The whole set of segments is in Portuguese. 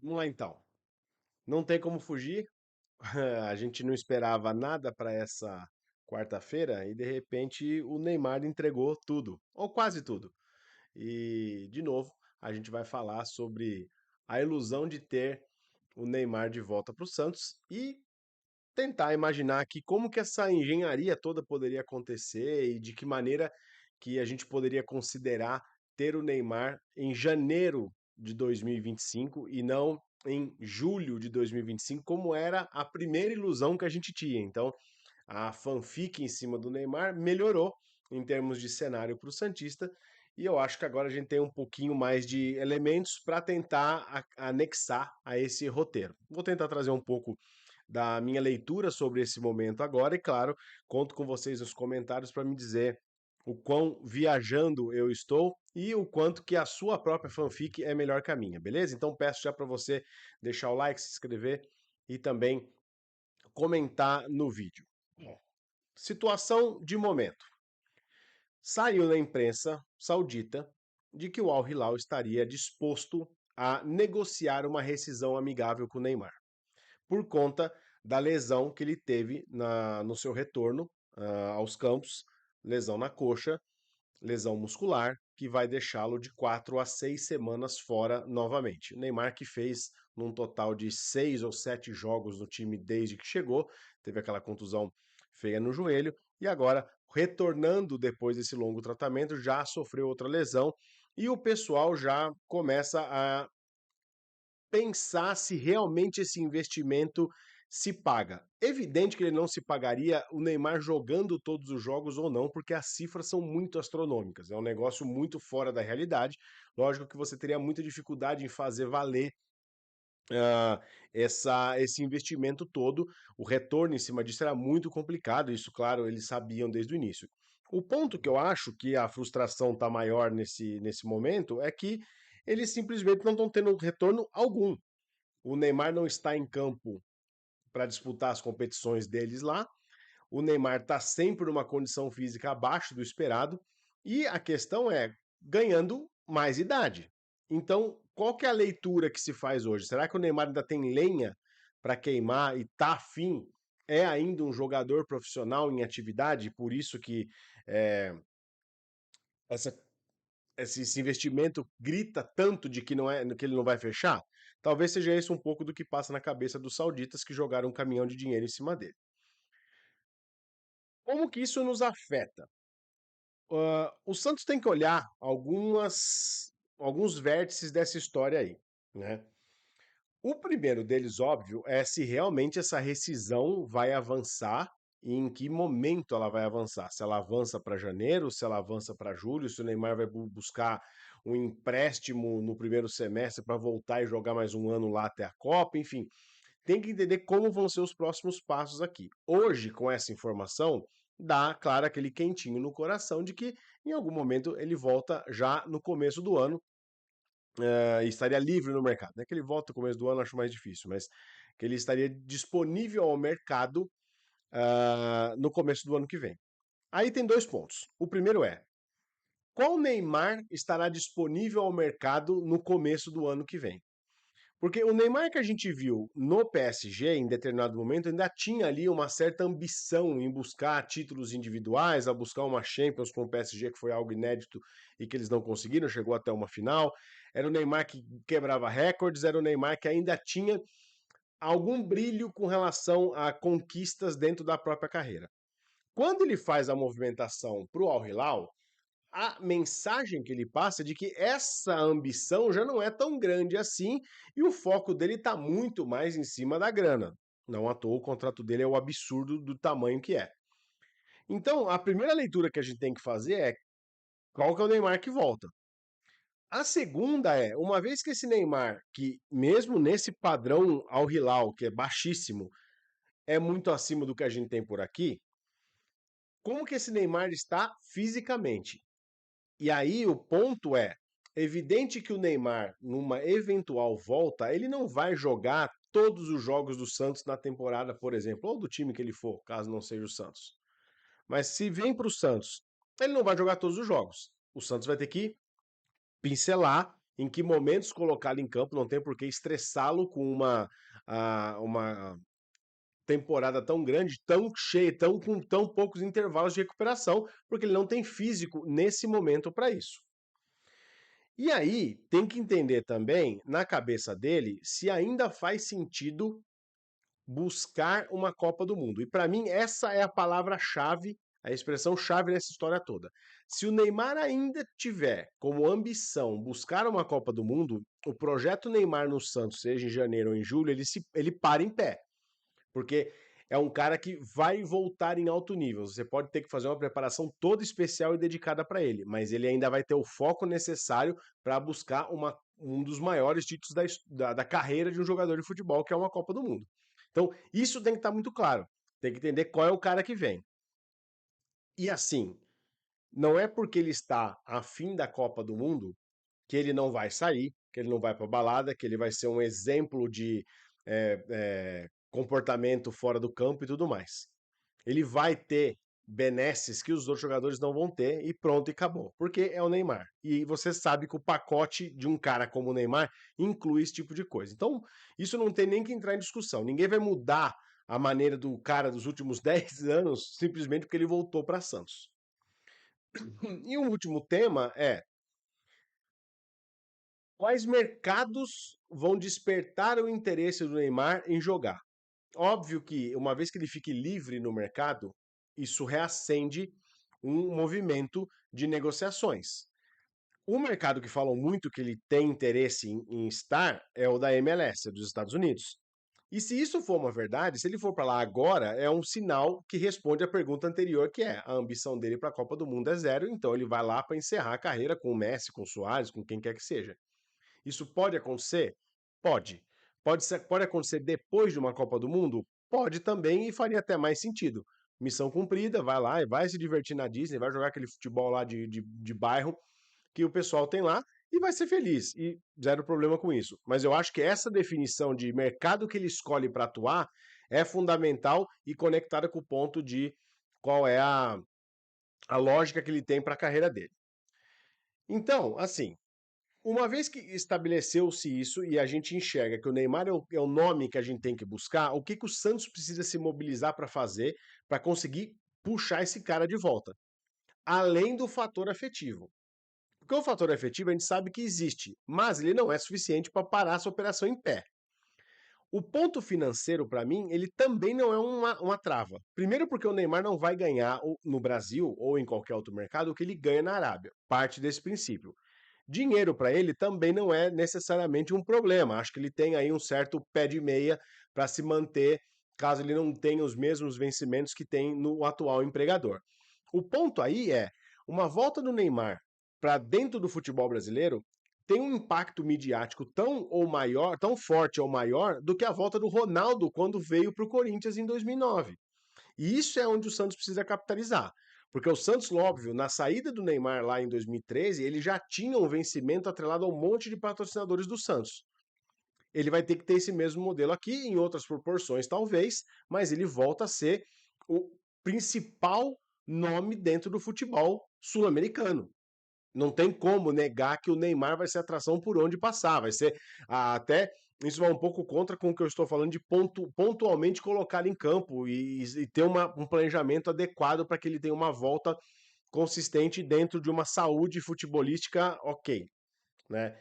Vamos lá então. Não tem como fugir. A gente não esperava nada para essa quarta-feira e de repente o Neymar entregou tudo, ou quase tudo. E de novo, a gente vai falar sobre a ilusão de ter o Neymar de volta para o Santos e tentar imaginar aqui como que essa engenharia toda poderia acontecer e de que maneira que a gente poderia considerar ter o Neymar em janeiro de 2025 e não em julho de 2025, como era a primeira ilusão que a gente tinha. Então, a fanfic em cima do Neymar melhorou em termos de cenário para o Santista, e eu acho que agora a gente tem um pouquinho mais de elementos para tentar anexar a esse roteiro. Vou tentar trazer um pouco da minha leitura sobre esse momento agora e, claro, conto com vocês nos comentários para me dizer o quão viajando eu estou e o quanto que a sua própria fanfic é melhor que a minha, beleza? Então peço já para você deixar o like, se inscrever e também comentar no vídeo. Situação de momento. Saiu na imprensa saudita de que o Al Hilal estaria disposto a negociar uma rescisão amigável com o Neymar, por conta da lesão que ele teve no seu retorno aos campos, lesão na coxa, lesão muscular, que vai deixá-lo de 4 a 6 semanas fora novamente. O Neymar que fez num total de 6 ou 7 jogos no time desde que chegou, teve aquela contusão feia no joelho, e agora, retornando depois desse longo tratamento, já sofreu outra lesão, e o pessoal já começa a pensar se realmente esse investimento se paga. Evidente que ele não se pagaria o Neymar jogando todos os jogos ou não, porque as cifras são muito astronômicas. É um negócio muito fora da realidade. Lógico que você teria muita dificuldade em fazer valer esse investimento todo. O retorno em cima disso era muito complicado. Isso, claro, eles sabiam desde o início. O ponto que eu acho que a frustração está maior nesse momento é que eles simplesmente não estão tendo retorno algum. O Neymar não está em campo para disputar as competições deles lá. O Neymar está sempre numa condição física abaixo do esperado. E a questão é ganhando mais idade. Então, qual que é a leitura que se faz hoje? Será que o Neymar ainda tem lenha para queimar e tá afim? É ainda um jogador profissional em atividade, por isso que é, essa esse investimento grita tanto de que não é que ele não vai fechar? Talvez seja esse um pouco do que passa na cabeça dos sauditas que jogaram um caminhão de dinheiro em cima dele. Como que isso nos afeta? O Santos tem que olhar alguns vértices dessa história aí, né? O primeiro deles, óbvio, é se realmente essa rescisão vai avançar e em que momento ela vai avançar. Se ela avança para janeiro, se ela avança para julho, se o Neymar vai buscar um empréstimo no primeiro semestre para voltar e jogar mais um ano lá até a Copa, enfim. Tem que entender como vão ser os próximos passos aqui. Hoje, com essa informação, dá, claro, aquele quentinho no coração de que em algum momento ele volta já no começo do ano e estaria livre no mercado. Não é que ele volta no começo do ano, acho mais difícil, mas que ele estaria disponível ao mercado no começo do ano que vem. Aí tem dois pontos. O primeiro é, qual Neymar estará disponível ao mercado no começo do ano que vem? Porque o Neymar que a gente viu no PSG em determinado momento ainda tinha ali uma certa ambição em buscar títulos individuais, a buscar uma Champions com o PSG, que foi algo inédito e que eles não conseguiram, chegou até uma final. Era o Neymar que quebrava recordes, era o Neymar que ainda tinha algum brilho com relação a conquistas dentro da própria carreira. Quando ele faz a movimentação para o Al Hilal, a mensagem que ele passa é de que essa ambição já não é tão grande assim e o foco dele está muito mais em cima da grana. Não à toa, o contrato dele é o absurdo do tamanho que é. Então, a primeira leitura que a gente tem que fazer é qual que é o Neymar que volta. A segunda é, uma vez que esse Neymar, que mesmo nesse padrão ao Hilal, que é baixíssimo, é muito acima do que a gente tem por aqui, como que esse Neymar está fisicamente? E aí o ponto é, evidente que o Neymar, numa eventual volta, ele não vai jogar todos os jogos do Santos na temporada, por exemplo, ou do time que ele for, caso não seja o Santos. Mas se vem para o Santos, ele não vai jogar todos os jogos. O Santos vai ter que pincelar em que momentos colocá-lo em campo, não tem por que estressá-lo com uma temporada tão grande, tão cheia, com tão poucos intervalos de recuperação, porque ele não tem físico nesse momento para isso. E aí, tem que entender também, na cabeça dele, se ainda faz sentido buscar uma Copa do Mundo. E para mim, essa é a palavra-chave, a expressão-chave nessa história toda. Se o Neymar ainda tiver como ambição buscar uma Copa do Mundo, o projeto Neymar no Santos, seja em janeiro ou em julho, ele para em pé. Porque é um cara que vai voltar em alto nível. Você pode ter que fazer uma preparação toda especial e dedicada para ele, mas ele ainda vai ter o foco necessário para buscar um dos maiores títulos da carreira de um jogador de futebol, que é uma Copa do Mundo. Então, isso tem que estar muito claro. Tem que entender qual é o cara que vem. E assim, não é porque ele está afim da Copa do Mundo que ele não vai sair, que ele não vai para balada, que ele vai ser um exemplo de comportamento fora do campo e tudo mais. Ele vai ter benesses que os outros jogadores não vão ter e pronto, e acabou. Porque é o Neymar. E você sabe que o pacote de um cara como o Neymar inclui esse tipo de coisa. Então, isso não tem nem que entrar em discussão. Ninguém vai mudar a maneira do cara dos últimos 10 anos simplesmente porque ele voltou para Santos. E um último tema é: quais mercados vão despertar o interesse do Neymar em jogar? Óbvio que, uma vez que ele fique livre no mercado, isso reacende um movimento de negociações. O mercado que falam muito que ele tem interesse em estar é o da MLS, dos Estados Unidos. E se isso for uma verdade, se ele for para lá agora, é um sinal que responde à pergunta anterior, que é a ambição dele para a Copa do Mundo é zero, então ele vai lá para encerrar a carreira com o Messi, com o Suárez, com quem quer que seja. Isso pode acontecer? Pode. Pode acontecer depois de uma Copa do Mundo? Pode também e faria até mais sentido. Missão cumprida, vai lá e vai se divertir na Disney, vai jogar aquele futebol lá de bairro que o pessoal tem lá e vai ser feliz. E zero problema com isso. Mas eu acho que essa definição de mercado que ele escolhe para atuar é fundamental e conectada com o ponto de qual é a lógica que ele tem para a carreira dele. Então, assim, uma vez que estabeleceu-se isso e a gente enxerga que o Neymar é o nome que a gente tem que buscar, o que o Santos precisa se mobilizar para fazer para conseguir puxar esse cara de volta? Além do fator afetivo. Porque o fator afetivo a gente sabe que existe, mas ele não é suficiente para parar essa operação em pé. O ponto financeiro, para mim, ele também não é uma trava. Primeiro, porque o Neymar não vai ganhar no Brasil ou em qualquer outro mercado o que ele ganha na Arábia. Parte desse princípio. Dinheiro para ele também não é necessariamente um problema. Acho que ele tem aí um certo pé de meia para se manter, caso ele não tenha os mesmos vencimentos que tem no atual empregador. O ponto aí é, uma volta do Neymar para dentro do futebol brasileiro tem um impacto midiático tão ou maior, tão forte ou maior do que a volta do Ronaldo quando veio para o Corinthians em 2009. E isso é onde o Santos precisa capitalizar. Porque o Santos, óbvio, na saída do Neymar lá em 2013, ele já tinha um vencimento atrelado a um monte de patrocinadores do Santos. Ele vai ter que ter esse mesmo modelo aqui, em outras proporções talvez, mas ele volta a ser o principal nome dentro do futebol sul-americano. Não tem como negar que o Neymar vai ser atração por onde passar. Vai ser até isso vai um pouco contra com o que eu estou falando de pontualmente colocar ele em campo e ter um planejamento adequado para que ele tenha uma volta consistente dentro de uma saúde futebolística ok, né?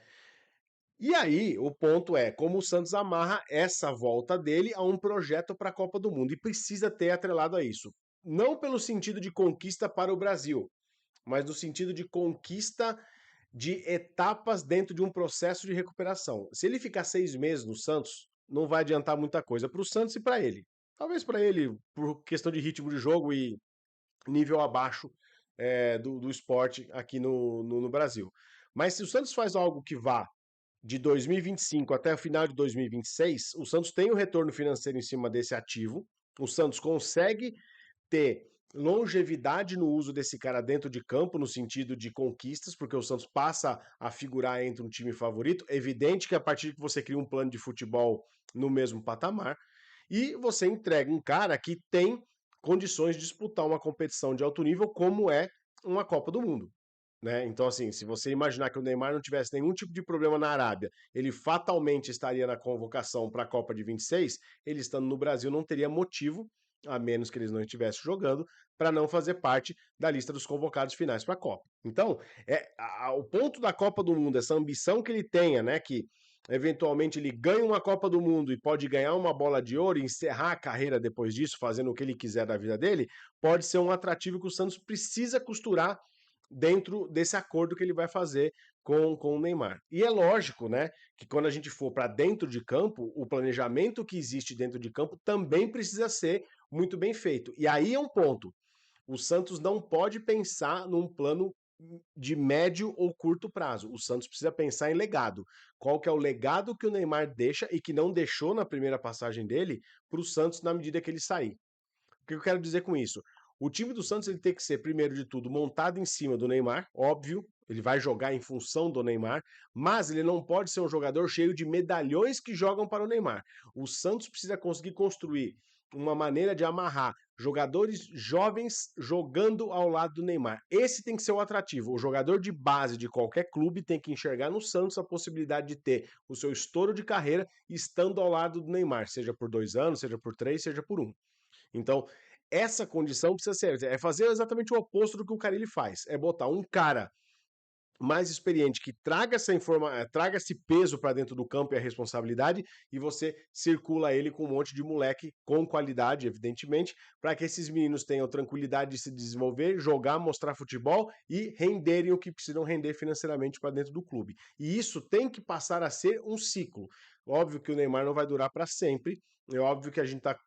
E aí, o ponto é como o Santos amarra essa volta dele a um projeto para a Copa do Mundo e precisa ter atrelado a isso. Não pelo sentido de conquista para o Brasil, mas no sentido de conquista de etapas dentro de um processo de recuperação. Se ele ficar 6 meses no Santos, não vai adiantar muita coisa para o Santos e para ele. Talvez para ele, por questão de ritmo de jogo e nível abaixo do esporte aqui no Brasil. Mas se o Santos faz algo que vá de 2025 até o final de 2026, o Santos tem o retorno financeiro em cima desse ativo, o Santos consegue ter longevidade no uso desse cara dentro de campo, no sentido de conquistas, porque o Santos passa a figurar entre um time favorito. É evidente que a partir que você cria um plano de futebol no mesmo patamar, e você entrega um cara que tem condições de disputar uma competição de alto nível, como é uma Copa do Mundo. né? Então, assim, se você imaginar que o Neymar não tivesse nenhum tipo de problema na Arábia, ele fatalmente estaria na convocação para a Copa de 26, ele estando no Brasil não teria motivo, a menos que eles não estivessem jogando, para não fazer parte da lista dos convocados finais para a Copa. Então, o ponto da Copa do Mundo, essa ambição que ele tenha, né, que eventualmente ele ganha uma Copa do Mundo e pode ganhar uma bola de ouro e encerrar a carreira depois disso, fazendo o que ele quiser da vida dele, pode ser um atrativo que o Santos precisa costurar dentro desse acordo que ele vai fazer com o Neymar. E é lógico, né, que quando a gente for para dentro de campo, o planejamento que existe dentro de campo também precisa ser muito bem feito. E aí é um ponto. O Santos não pode pensar num plano de médio ou curto prazo. O Santos precisa pensar em legado. Qual que é o legado que o Neymar deixa e que não deixou na primeira passagem dele para o Santos na medida que ele sair? O que eu quero dizer com isso? O time do Santos ele tem que ser, primeiro de tudo, montado em cima do Neymar, óbvio, ele vai jogar em função do Neymar, mas ele não pode ser um jogador cheio de medalhões que jogam para o Neymar. O Santos precisa conseguir construir uma maneira de amarrar jogadores jovens jogando ao lado do Neymar. Esse tem que ser o atrativo. O jogador de base de qualquer clube tem que enxergar no Santos a possibilidade de ter o seu estouro de carreira estando ao lado do Neymar, seja por 2 anos, seja por 3, seja por 1. Então, essa condição precisa ser, é fazer exatamente o oposto do que o Carille faz, é botar um cara mais experiente que traga esse peso para dentro do campo e a responsabilidade, e você circula ele com um monte de moleque com qualidade, evidentemente, para que esses meninos tenham tranquilidade de se desenvolver, jogar, mostrar futebol e renderem o que precisam render financeiramente para dentro do clube. E isso tem que passar a ser um ciclo. Óbvio que o Neymar não vai durar para sempre, é óbvio que a gente está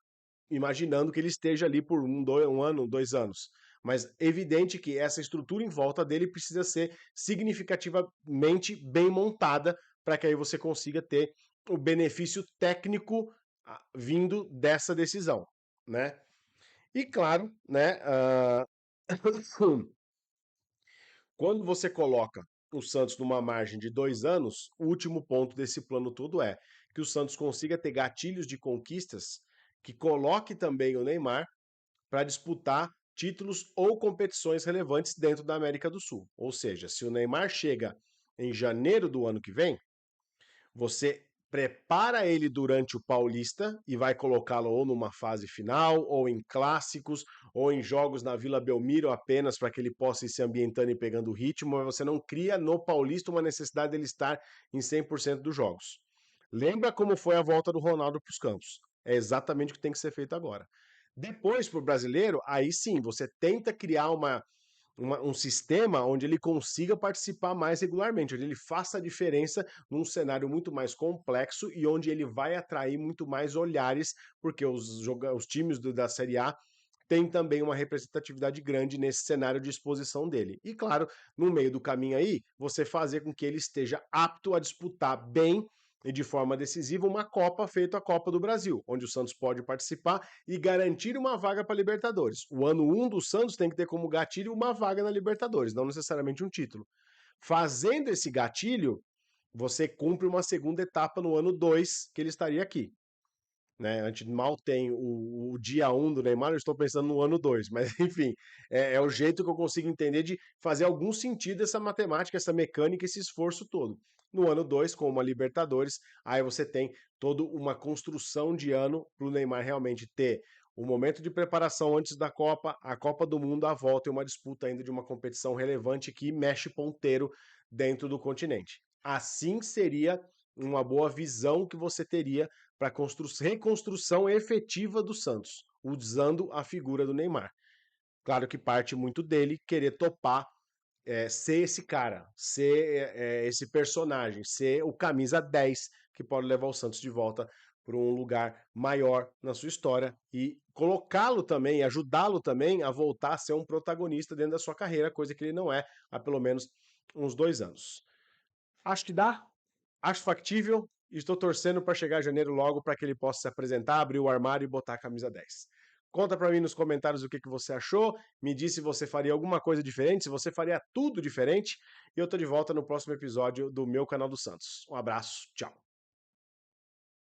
imaginando que ele esteja ali por 1 ano, 2 anos. Mas é evidente que essa estrutura em volta dele precisa ser significativamente bem montada para que aí você consiga ter o benefício técnico vindo dessa decisão, né? E claro, né, quando você coloca o Santos numa margem de 2 anos, o último ponto desse plano todo é que o Santos consiga ter gatilhos de conquistas que coloque também o Neymar para disputar títulos ou competições relevantes dentro da América do Sul. Ou seja, se o Neymar chega em janeiro do ano que vem, você prepara ele durante o Paulista e vai colocá-lo ou numa fase final, ou em clássicos, ou em jogos na Vila Belmiro apenas para que ele possa ir se ambientando e pegando ritmo, mas você não cria no Paulista uma necessidade dele estar em 100% dos jogos. Lembra como foi a volta do Ronaldo para os campos? É exatamente o que tem que ser feito agora. Depois, para o brasileiro, aí sim, você tenta criar um sistema onde ele consiga participar mais regularmente, onde ele faça a diferença num cenário muito mais complexo e onde ele vai atrair muito mais olhares, porque os times da Série A têm também uma representatividade grande nesse cenário de exposição dele. E claro, no meio do caminho aí, você fazer com que ele esteja apto a disputar bem e de forma decisiva uma Copa feita a Copa do Brasil, onde o Santos pode participar e garantir uma vaga para a Libertadores. O ano 1 do Santos tem que ter como gatilho uma vaga na Libertadores, não necessariamente um título. Fazendo esse gatilho, você cumpre uma segunda etapa no ano 2 que ele estaria aqui. Né? A gente mal tem o dia 1 do Neymar, eu estou pensando no ano 2, mas enfim, é o jeito que eu consigo entender de fazer algum sentido essa matemática, essa mecânica, esse esforço todo. No ano 2, com uma Libertadores, aí você tem toda uma construção de ano para o Neymar realmente ter o momento de preparação antes da Copa, a Copa do Mundo, a volta e uma disputa ainda de uma competição relevante que mexe ponteiro dentro do continente. Assim seria uma boa visão que você teria para a reconstrução efetiva do Santos, usando a figura do Neymar. Claro que parte muito dele querer topar, ser esse cara, ser esse personagem, ser o camisa 10 que pode levar o Santos de volta para um lugar maior na sua história e colocá-lo também, ajudá-lo também a voltar a ser um protagonista dentro da sua carreira, coisa que ele não é há pelo menos uns 2 anos. Acho que dá, acho factível e estou torcendo para chegar em janeiro logo para que ele possa se apresentar, abrir o armário e botar a camisa 10. Conta para mim nos comentários o que você achou, me diz se você faria alguma coisa diferente, se você faria tudo diferente, e eu tô de volta no próximo episódio do meu canal do Santos. Um abraço, tchau.